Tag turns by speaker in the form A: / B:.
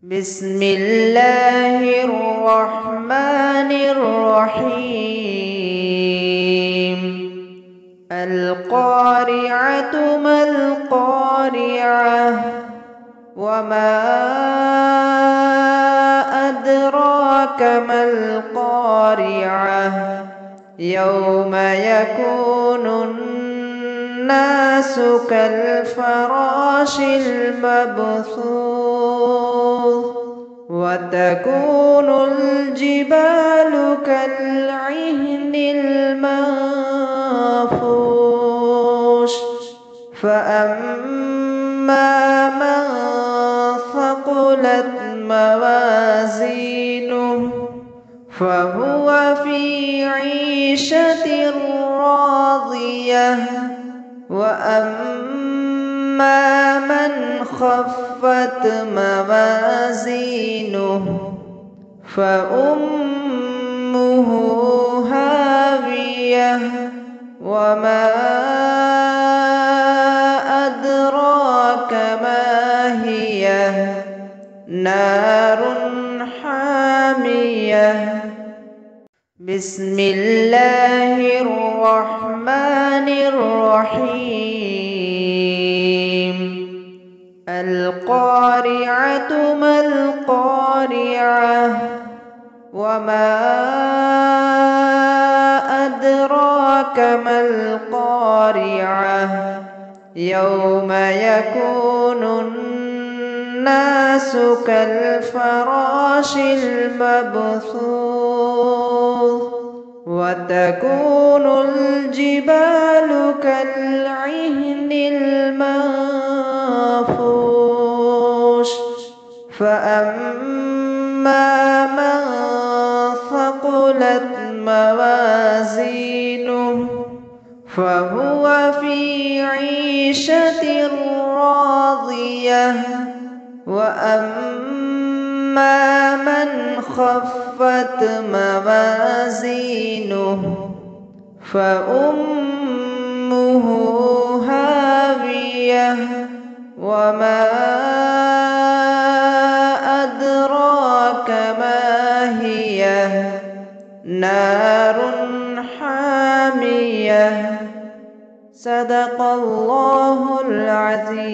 A: بسم الله الرحمن الرحيم. القارعة ما القارعة وما أدراك ما القارعة يوم يكون الناس كالفراش المبثوث وتكون الجبال كالعهن المنفوش فأما من ثقلت موازينه فهو في عيشة راضية وأما من خفت موازينه فأمه هاوية وما أدراك ما هي نار حامية. بسم الله الرحمن الرحيم. القارعة ما القارعة وما أدراك ما القارعة يوم يكون الناس كالفراش المبثوث وتكون الجبال كالعهن المنفوش فأما من ثقلت موازينه فهو في عيشة راضية وأما من خفت موازينه فأمه هاوية وما أدراك ما هي نار حامية. صدق الله العظيم.